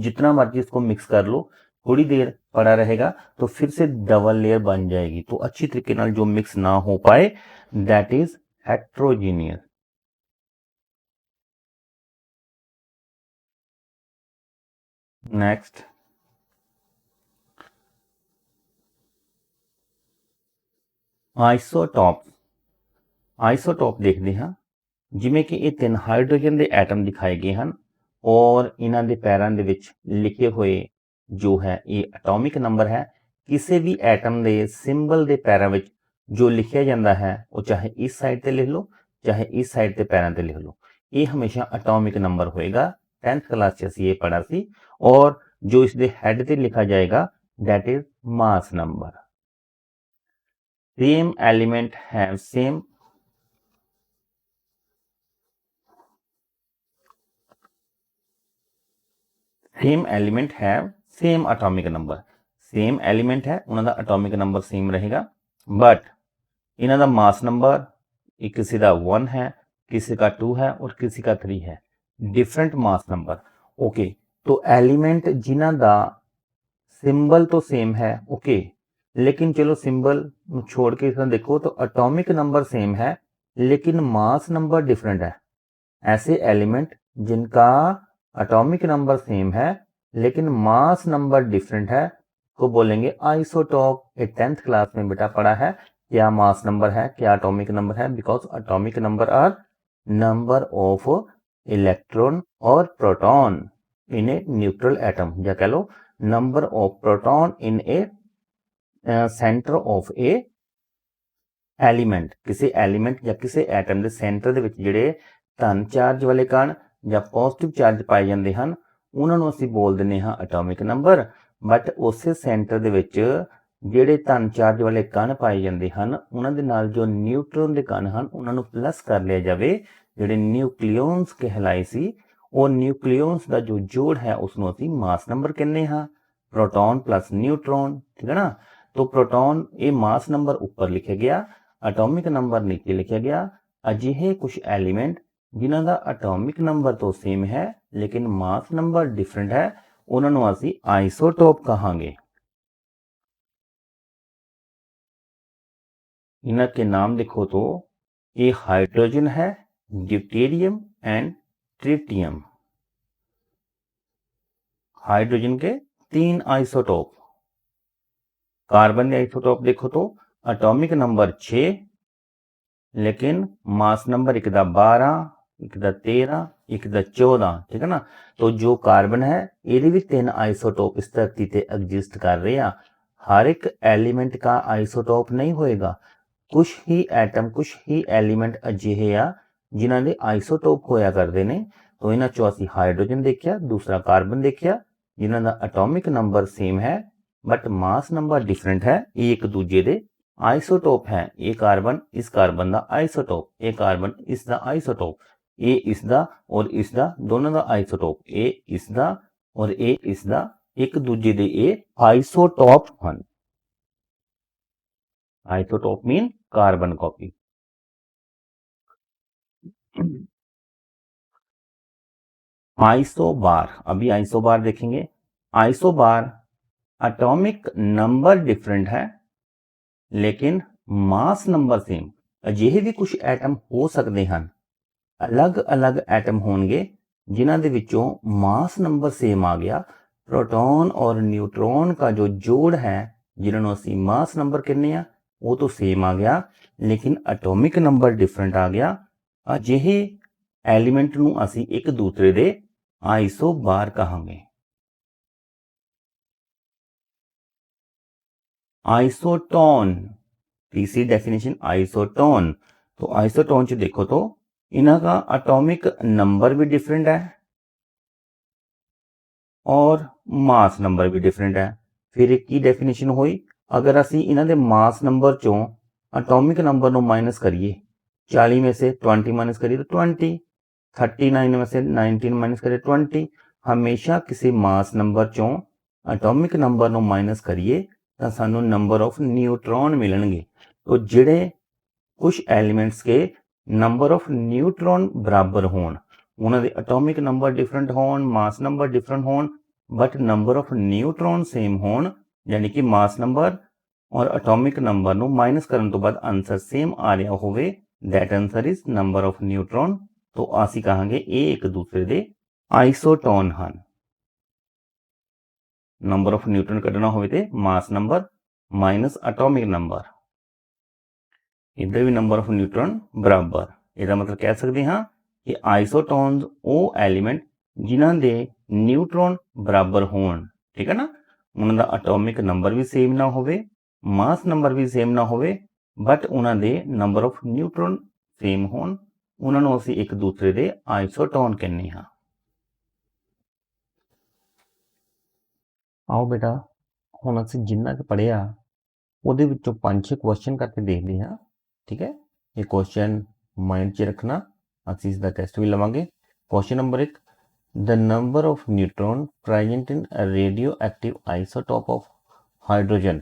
जितना मर्जी इसको मिक्स कर लो, थोड़ी देर पड़ा रहेगा तो फिर से डबल लेयर बन जाएगी, तो अच्छी तरीके नाल जो मिक्स ना हो पाए, that is heterogeneous. Next, isotope. Isotope देखते हैं, ਜਿਵੇਂ ਕਿ ਇਹ ਤਿੰਨ ਹਾਈਡਰੋਜਨ ਦੇ ਐਟਮ ਦਿਖਾਏ ਗਏ ਹਨ ਔਰ ਇਹਨਾਂ ਦੇ ਪੈਰਾਂ ਦੇ ਵਿੱਚ ਲਿਖੇ ਹੋਏ ਜੋ ਹੈ ਇਹ ਐਟੋਮਿਕ ਨੰਬਰ ਹੈ। ਕਿਸੇ ਵੀ ਐਟਮ ਦੇ ਸਿੰਬਲ ਦੇ ਪੈਰਾਂ ਵਿੱਚ ਜੋ ਲਿਖਿਆ ਜਾਂਦਾ ਹੈ ਉਹ ਚਾਹੇ ਇਸ ਸਾਈਡ ਤੇ ਲਿਖ ਲਓ, ਚਾਹੇ ਇਸ ਸਾਈਡ ਤੇ ਪੈਰਾਂ ਤੇ ਲਿਖ ਲਓ, ਇਹ ਹਮੇਸ਼ਾ ਐਟੋਮਿਕ ਨੰਬਰ ਹੋਏਗਾ। 10th ਕਲਾਸ 'ਚ ਅਸੀਂ ਇਹ ਪੜ੍ਹਾ ਸੀ। ਔਰ ਜੋ ਇਸ ਦੇ ਹੈਡ ਤੇ ਲਿਖਾ ਜਾਏਗਾ that is mass number. Same element have same element have same atomic number. Same element है, उन्होंने एटॉमिक नंबर सेम रहेगा, बट इन्हों का मास नंबर किसी का 1 है, किसी का 2 है और किसी का 3 है, डिफरेंट मास नंबर। ओके, तो एलिमेंट जिन्हों का सिंबल तो सेम है, ओके, लेकिन चलो सिंबल छोड़ के इसमें देखो तो एटॉमिक नंबर सेम है लेकिन मास नंबर डिफरेंट है। ऐसे एलिमेंट जिनका एटॉमिक नंबर सेम है लेकिन मास नंबर डिफरेंट है को बोलेंगे आइसोटॉप। ये 10th क्लास में बेटा पढ़ा है, क्या मास नंबर है, क्या एटॉमिक नंबर है, because atomic number are number of electron और proton in a neutral atom, या कह लो number of proton in a centre of a element. किसी एलिमेंट या किसी एटम के सेंटर ਦੇ ਵਿੱਚ ਜਿਹੜੇ ਧਨ ਚਾਰਜ ਵਾਲੇ ਕਣ ਜਾਂ ਪੋਜ਼ਿਟਿਵ ਚਾਰਜ ਪਾਏ ਜਾਂਦੇ ਹਨ ਉਹਨਾਂ ਨੂੰ ਅਸੀਂ ਬੋਲ ਦਿੰਦੇ ਹਾਂ ਐਟੋਮਿਕ ਨੰਬਰ। ਬਟ ਉਸੇ ਸੈਂਟਰ ਦੇ ਵਿੱਚ ਜਿਹੜੇ ਧਨ ਚਾਰਜ ਵਾਲੇ ਕਣ ਪਾਏ ਜਾਂਦੇ ਹਨ ਉਹਨਾਂ ਦੇ ਨਾਲ ਜੋ ਨਿਊਟਰੋਨ ਦੇ ਕਣ ਹਨ ਉਹਨਾਂ ਨੂੰ ਪਲੱਸ ਕਰ ਲਿਆ ਜਾਵੇ, ਜਿਹੜੇ ਨਿਊਕਲੀਓਨਸ ਕਹਿਲਾਏ ਸੀ, ਉਹ ਨਿਊਕਲੀਓਨਸ ਦਾ ਜੋ ਜੋੜ ਹੈ ਉਸ ਨੂੰ ਅਸੀਂ ਮਾਸ ਨੰਬਰ ਕਹਿੰਦੇ ਹਾਂ, प्रोटॉन प्लस न्यूट्रॉन, ठीक है ना। तो प्रोटॉन ये मास नंबर ऊपर लिखा गया, एटॉमिक नंबर नीचे लिखा गया। अजिहे कुछ एलिमेंट जिन्हों का एटॉमिक नंबर तो सेम है लेकिन मास नंबर डिफरेंट है, उन्होंने असी आइसोटोप कहांगे। इन्हों के नाम देखो तो ये हाइड्रोजन है, ड्यूटेरियम एंड ट्रिटियम। हाइड्रोजन के 3 आइसोटोप। कार्बन के आइसोटोप देखो तो एटॉमिक नंबर 6 लेकिन मास नंबर एक दा 12, एक दा 13, एक दा 14, ठीक है ना। तो जो कार्बन है ये भी 3 आइसोटोप इस धरती ते एग्जिस्ट कर रहे हैं। हर एक एलिमेंट का आइसोटोप नहीं होएगा, कुछ ही एटम कुछ ही एलिमेंट अजिहे आ जिन्हां दे आइसोटोप होया करते हैं। तो इन्हां चों असीं हाइड्रोजन देखिया, दूसरा कार्बन देखिया जिन्हां दा एटॉमिक नंबर सेम है बट मास नंबर डिफरेंट है, ये एक दूजे दे आइसोटोप है। ये कार्बन इस कार्बन दा आइसोटोप, ये कार्बन इस दा आइसोटोप, ये इस दा और इस दा दोनों दा आइसोटोप, ये इस दा और ये इस दा एक दूजे दे ये आइसोटोप हन। Isotope mean carbon copy. Isobar, अभी आइसोबार देखेंगे। आइसोबार एटॉमिक नंबर डिफरेंट है लेकिन मास नंबर सेम। अजिहे भी कुछ एटम हो सकते हैं, अलग अलग एटम होंगे जिन्हां दे विचों मास नंबर सेम आ गया, प्रोटॉन और न्यूट्रॉन का जो जोड़ है जिन्होंने असी मास नंबर कहने हैं वो तो सेम आ गया लेकिन एटॉमिक नंबर डिफरेंट आ गया। अजिहे एलिमेंट नूं असी एक दूसरे दे आइसोबार कहांगे। आइसोटोन, तीसरी डेफिनेशन आइसोटोन। तो आइसोटोन च देखो तो इन्हां का एटॉमिक नंबर भी डिफरेंट है और मास नंबर भी डिफरेंट है। फिर एक की डेफिनेशन हुई, अगर असी इन्हां दे मास नंबर चों एटॉमिक नंबर नूं माइनस करिए 40 में से 20 माइनस करिए तो 20, 39 में से 19 माइनस करिए 20। हमेशा किसी मास नंबर चों एटॉमिक नंबर ਨੂੰ ਮਾਈਨਸ ਕਰੀਏ ਤਾਂ ਸਾਨੂੰ ਨੰਬਰ ਆਫ ਨਿਊਟਰੋਨ ਮਿਲਣਗੇ। तो ਜਿਹੜੇ ਕੁਝ ਐਲੀਮੈਂਟਸ ਕੇ ਨੰਬਰ ਆਫ ਨਿਊਟਰੋਨ ਬਰਾਬਰ ਹੋਣ, ਉਹਨਾਂ ਦੇ ਐਟੋਮਿਕ ਨੰਬਰ ਡਿਫਰੈਂਟ ਹੋਣ, ਮਾਸ ਨੰਬਰ ਡਿਫਰੈਂਟ ਹੋਣ, ਬਟ ਨੰਬਰ ਆਫ ਨਿਊਟਰੋਨ ਸੇਮ ਹੋਣ, ਯਾਨੀ ਕਿ ਮਾਸ ਨੰਬਰ ਔਰ ਐਟੋਮਿਕ ਨੰਬਰ ਨੂੰ ਮਾਈਨਸ ਕਰਨ ਤੋਂ ਬਾਅਦ ਆਨਸਰ ਸੇਮ ਆ ਰਿਹਾ ਹੋਵੇ, that answer is number of neutron। तो ਅਸੀਂ ਕਹਾਂਗੇ ਇਹ ਇੱਕ ਦੂਸਰੇ ਦੇ ਆਈਸੋਟੋਨ ਹਨ। ਨੰਬਰ ਆਫ ਨਿਊਟਰਨ ਕੱਢਣਾ ਹੋਵੇ ਤੇ ਮਾਸ ਨੰਬਰ ਮਾਈਨਸ ਐਟੋਮਿਕ ਨੰਬਰ, ਇੱਧਰ ਵੀ ਨੰਬਰ ਆਫ ਨਿਊਟਰਨ ਬਰਾਬਰ। ਇਹਦਾ ਮਤਲਬ ਕਹਿ ਸਕਦੇ ਹਾਂ ਕਿ ਆਈਸੋਟੋਨਸ ਉਹ ਐਲੀਮੈਂਟ ਜਿਨ੍ਹਾਂ ਦੇ ਨਿਊਟਰੋਨ ਬਰਾਬਰ ਹੋਣ, ਠੀਕ ਹੈ ਨਾ, ਉਹਨਾਂ ਦਾ ਐਟੋਮਿਕ ਨੰਬਰ ਵੀ ਸੇਮ ਨਾ ਹੋਵੇ, ਮਾਸ ਨੰਬਰ ਵੀ ਸੇਮ ਨਾ ਹੋਵੇ, ਬਟ ਉਹਨਾਂ ਦੇ ਨੰਬਰ ਆਫ ਨਿਊਟਰੋਨ ਸੇਮ ਹੋਣ, ਉਹਨਾਂ ਨੂੰ ਅਸੀਂ ਇੱਕ ਦੂਸਰੇ ਦੇ ਆਈਸੋਟੋਨ ਕਹਿੰਦੇ ਹਾਂ। ਆਓ ਬੇਟਾ ਹੁਣ ਅਸੀਂ ਜਿੰਨਾ ਕੁ ਪੜ੍ਹਿਆ ਉਹਦੇ ਵਿੱਚੋਂ 5-6 ਕੁਐਸਚਨ ਕਰਕੇ ਦੇਖਦੇ ਹਾਂ, ਠੀਕ ਹੈ। ਇਹ ਕੁਐਸਚਨ ਮਾਈਂਡ 'ਚ ਰੱਖਣਾ, ਅਸੀਂ ਇਸ ਦਾ ਟੈਸਟ ਵੀ ਲਵਾਂਗੇ। Question number 1, the number of neutron present in radioactive isotope of hydrogen.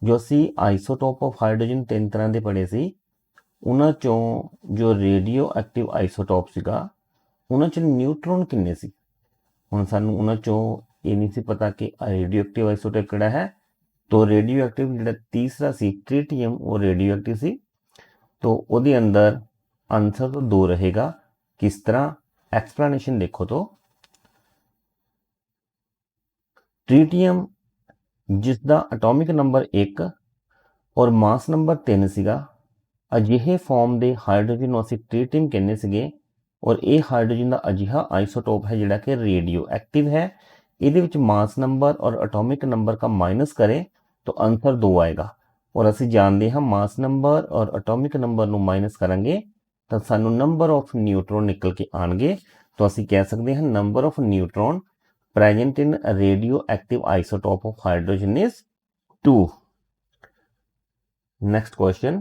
ਜੋ ਅਸੀਂ ਆਈਸੋਟੋਪ ਆਫ ਹਾਈਡਰੋਜਨ 3 ਤਰ੍ਹਾਂ ਦੇ ਪੜ੍ਹੇ ਸੀ, ਉਹਨਾਂ ਚੋਂ ਜੋ ਰੇਡੀਓ ਐਕਟਿਵ ਆਈਸੋਟੋਪ ਸੀਗਾ ਉਹਨਾਂ 'ਚ ਨਿਊਟਰੋਨ ਕਿੰਨੇ ਸੀ। ਹੁਣ ਸਾਨੂੰ ਉਹਨਾਂ ਚੋਂ ਇਹ ਨਹੀਂ ਸੀ ਪਤਾ ਕਿ ਰੇਡੀਓ ਐਕਟਿਵ ਆਈਸੋਟੋਪ ਕਿਹੜਾ ਹੈ। तो रेडियो एक्टिव ਜਿਹੜਾ तीसरा ਸੀ ट्रिटियम, वो रेडियो एक्टिव ਸੀ। तो ਉਹਦੇ अंदर आंसर तो 2 रहेगा। किस तरह, एक्सप्लेनेशन देखो तो ट्रिटियम जिस ਦਾ ਐਟੋਮਿਕ ਨੰਬਰ 1 ਔਰ ਮਾਸ ਨੰਬਰ 3 ਸੀਗਾ, ਅਜਿਹੇ ਫਾਰਮ ਦੇ ਹਾਈਡਰੋਜਨ ਨੂੰ ਅਸੀਂ ट्रिटियम ਕਹਿੰਦੇ ਸੀਗੇ। ਔਰ ਇਹ ਹਾਈਡਰੋਜਨ ਦਾ ਅਜਿਹਾ ਆਈਸੋਟੋਪ ਹੈ ਜਿਹੜਾ ਕਿ ਰੇਡੀਓ ਐਕਟਿਵ ਹੈ। ਇਹਦੇ ਵਿੱਚ ਮਾਸ ਨੰबर और एटॉमिक नंबर का माइनस करें तो आंसर 2 आएगा। और ਅਸੀਂ ਜਾਣਦੇ ਹਾਂ ਮਾਸ ਨੰਬਰ ਔਰ ਐਟੋਮਿਕ ਨੰਬਰ ਨੂੰ ਮਾਈਨਸ ਕਰਾਂਗੇ ਤਾਂ ਸਾਨੂੰ ਨੰਬਰ ਆਫ ਨਿਊਟਰੋਨ ਨਿਕਲ ਕੇ ਆਣਗੇ। ਤਾਂ ਅਸੀਂ ਕਹਿ ਸਕਦੇ ਹਾਂ number of neutron present in a radioactive isotope of hydrogen is 2. Next question,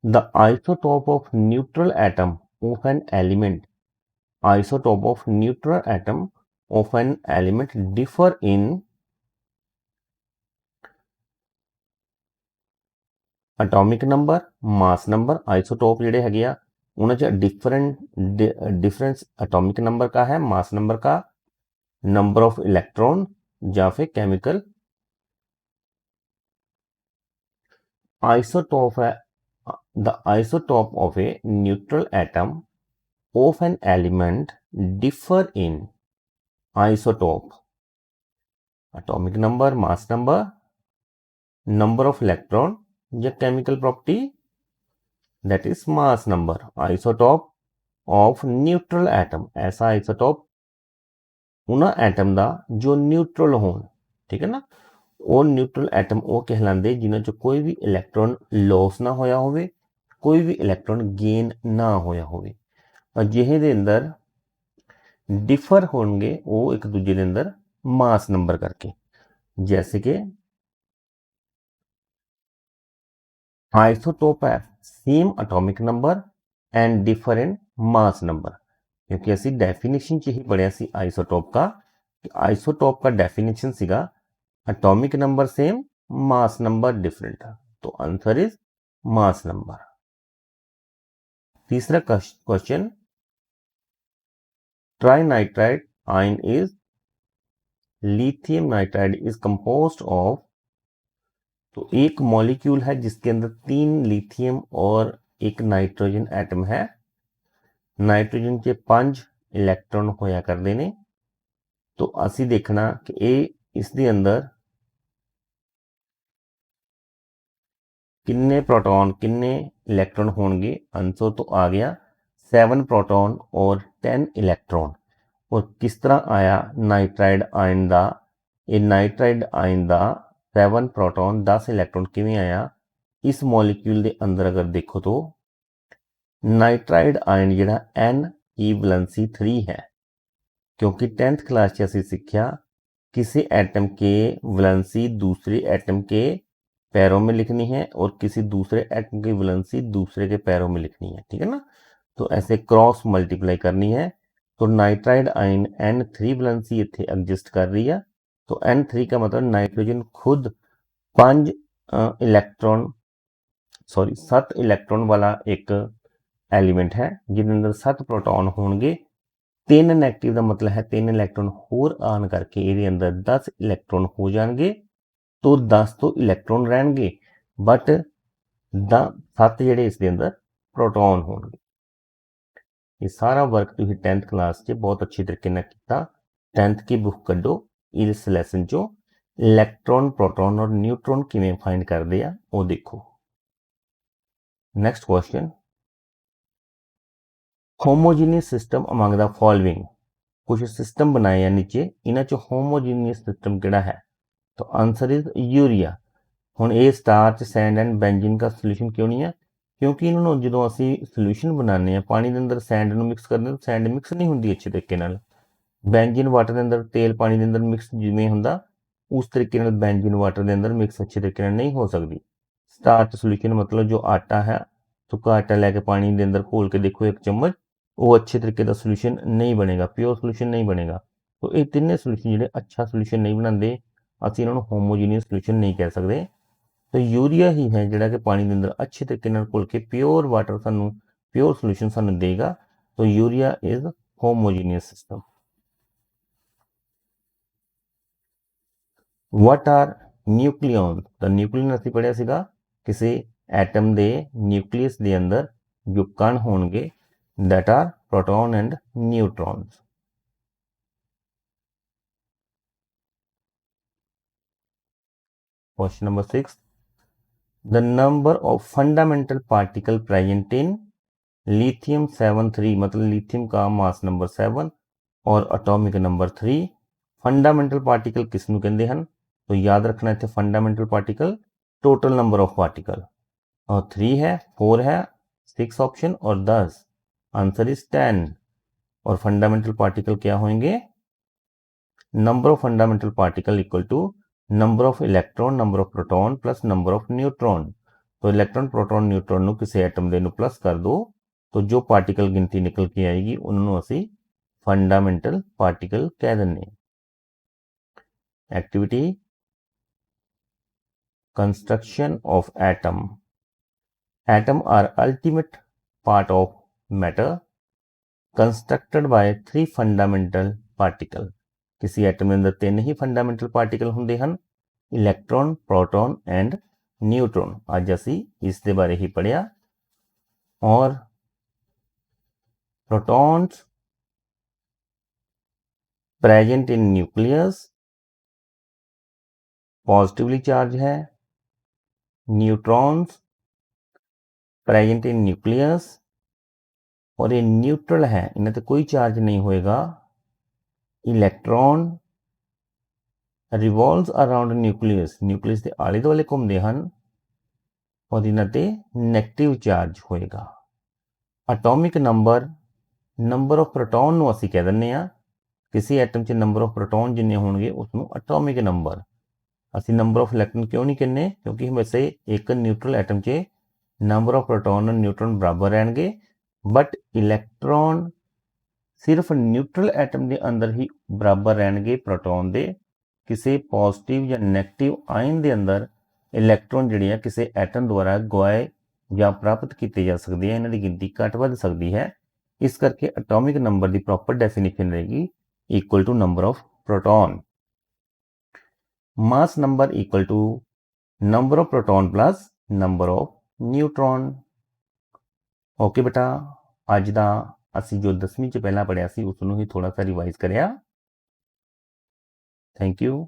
the isotope of neutral atom of an element, isotope of neutral atom of an element differ in atomic number, mass number। isotope ਜਿਹੜੇ ਹੈਗੇ ਆ ਉਹਨਾਂ 'ਚ difference atomic number का है, mass number का, number of electron या फिर केमिकल। आइसोटोप है the isotope of a neutral atom of an element differ in isotope, atomic number, mass number, number of electron या chemical property, that is mass number. Isotope of neutral atom, ऐसा isotope ਉਹਨਾਂ atom ਦਾ ਜੋ neutral ਹੋਣ, ਠੀਕ ਹੈ ਨਾ। ਉਹ ਨਿਊਟਰਲ ਐਟਮ ਉਹ ਕਹਿਲਾਉਂਦੇ ਜਿਨ੍ਹਾਂ 'ਚ ਕੋਈ ਵੀ ਇਲੈਕਟ੍ਰੋਨ ਲੋਸ ਨਾ ਹੋਇਆ ਹੋਵੇ, ਕੋਈ ਵੀ ਇਲੈਕਟ੍ਰੋਨ ਗੇਨ ਨਾ ਹੋਇਆ ਹੋਵੇ। ਅਜਿਹੇ ਦੇ ਅੰਦਰ डिफर होंगे वो एक दूजे के अंदर मास नंबर करके, जैसे कि आइसोटोप है same atomic number and differ in mass number. क्योंकि असी डेफिनेशन च ही पढ़िया सी आइसोटोप का, कि आइसोटोप का डेफिनेशन सीगा atomic number same, mass number different. तो आंसर इज मास नंबर। तीसरा question, trinitride ion is lithium nitride is composed of. तो एक मॉलिक्यूल है जिसके अंदर 3 लिथियम और एक नाइट्रोजन एटम है। नाइट्रोजन के 5 इलैक्ट्रॉन होया करते हैं। तो असी देखना कि इस दे अंदर किन्ने प्रोटॉन किन्ने इलैक्ट्रॉन होंगे। आंसर तो आ गया 7 प्रोटॉन और 10 इलैक्ट्रॉन। और किस तरह आया नाइट्राइड आयन का, ये नाइट्राइड आयन का 7 प्रोटॉन 10 इलैक्ट्रॉन किवें आया इस मॉलिक्यूल के अंदर। अगर देखो तो नाइट्राइड आयन जिहड़ा N की वैलेंसी 3 है, क्योंकि 10th क्लास च असीं सीखिया किसी एटम के वैलेंसी दूसरे एटम के पैरों में लिखनी है और किसी दूसरे एटम की वैलेंसी दूसरे के पैरों में लिखनी है, ठीक है ना। तो ऐसे क्रॉस मल्टीप्लाई करनी है। तो नाइट्राइड आयन N3 वैलेंसी इत्थे एग्जिस्ट कर रही है। तो N3 का मतलब नाइट्रोजन खुद 7 इलैक्ट्रॉन वाला एक एलिमेंट है जिसके अंदर 7 प्रोटॉन होंगे। 3 नैगेटिव का मतलब है 3 इलैक्ट्रॉन होर आन करके ये अंदर 10 इलैक्ट्रॉन हो जाएंगे। तो 10 तो इलैक्ट्रॉन रहेंगे बट 7 ਜਿਹੜੇ ਇਸ ਦੇ ਅੰਦਰ प्रोटॉन ਹੋਣਗੇ। ये सारा वर्क तुम 10th क्लास से बहुत अच्छी तरीके ਨਾਲ ਕੀਤਾ। 10th की बुक ਕੱਢੋ इस लैसन चो इलैक्ट्रॉन प्रोटॉन और न्यूट्रॉन किवें फाइंड करते हैं वो देखो। Next question, homogeneous system among the following. कुछ सिस्टम बनाए हैं नीचे, इन्हां चो होमोजीनियस सिस्टम किहड़ा है? तो आंसर इज यूरिया। हुण ये स्टार्च सैंड एंड बेंजीन का सोल्यूशन क्यों नहीं है? क्योंकि इन्होंने जो असी सोल्यूशन बनाने हैं पानी के अंदर सैंड में मिक्स करते तो सैंड मिक्स नहीं होंगी अच्छे तरीके नाल। बेंजीन वाटर के अंदर तेल पानी के अंदर मिक्स जिवें हुंदा उस तरीके नाल बेंजीन वाटर के अंदर मिक्स अच्छे तरीके नाल नहीं हो सकती। स्टार्च सोल्यूशन मतलब जो आटा है सुक्का आटा लैके पानी के अंदर घोल के देखो 1 चम्मच, वो अच्छे तरीके का सोल्यूशन नहीं बनेगा, प्योर सोल्यूशन नहीं बनेगा। तो ये तीनों सोल्यूशन जिहड़े अच्छा सोल्यूशन नहीं बनाते असीं इन्हां नूं होमोजीनियस सोल्यूशन नहीं कह सकते। तो यूरिया ही है जिहड़ा कि पानी के अंदर अच्छे तरीके नाल घुल के प्योर वाटर सानूं प्योर सोल्यूशन सानूं देगा। तो urea is homogeneous system. What are nucleon? तो न्यूक्लियन असीं पढ़िया सीगा किसी एटम के न्यूक्लियस के अंदर जो कण होणगे that are proton and neutrons. Question number 6, the number of fundamental particle present in lithium 7 मतलब लिथियम का मास नंबर 7 और एटॉमिक नंबर 3। फंडामेंटल पार्टिकल किसनूं कहंदे हन? तो याद रखना इत्थे fundamental particle total number of particle और 3 है 4 है 6 ऑप्शन और 10, आंसर इज 10। और फंडामेंटल पार्टिकल क्या होंगे? Number of fundamental particle equal to number of electron number of proton plus number of neutron. तो इलैक्ट्रॉन प्रोटॉन न्यूट्रॉन नूं किसी एटम दे नूं प्लस कर दो तो जो पार्टिकल गिनती निकल के आएगी उन्होंने असी फंडामेंटल पार्टिकल कह देंगे। Activity, construction of atom. Atom are ultimate part of matter constructed by 3 fundamental particle. किसी एटम के अंदर 3 ही फंडामेंटल पार्टिकल होंगे हैं, इलैक्ट्रॉन प्रोटॉन एंड न्यूट्रॉन। अज असी इस दे बारे ही पढ़िया। और protons present in nucleus positively charge है, न्यूट्रॉन्स प्रेजेंट इन न्यूक्लियस और ये न्यूट्रल है, इन्हें तो कोई चार्ज नहीं होएगा। Electron revolves around nucleus, nucleus के आले दुआले घूमते हैं और इन्हां ते नैगेटिव चार्ज होएगा। Atomic number number of proton नूं असीं कह दिंदे आ, किसी एटम च नंबर ऑफ प्रोटॉन जिन्ने होणगे उसनूं एटॉमिक नंबर। असीं नंबर ऑफ इलैक्ट्रॉन क्यों नहीं कहने? क्योंकि वैसे एक न्यूट्रल एटम च नंबर ऑफ प्रोटॉन और न्यूट्रॉन बराबर रहेंगे बट इलैक्ट्रॉन सिर्फ न्यूट्रल एटम के अंदर ही बराबर रहेंगे प्रोटॉन के। किसी पॉजिटिव या नैगेटिव आयन के अंदर इलैक्ट्रॉन जिहड़े आ किसी एटम द्वारा गवाए या प्राप्त किए जा सकते हैं, इन्हां दी गिनती घट वध सकती है। इस करके एटॉमिक नंबर की प्रॉपर डेफिनेशन रहेगी equal to number of proton. Mass number equal to number of proton plus number of neutron. Okay बेटा, अज का असी जो 10वीं च पहला पढ़िया सी उसनूं ही थोड़ा सा रिवाइज करिया। Thank you.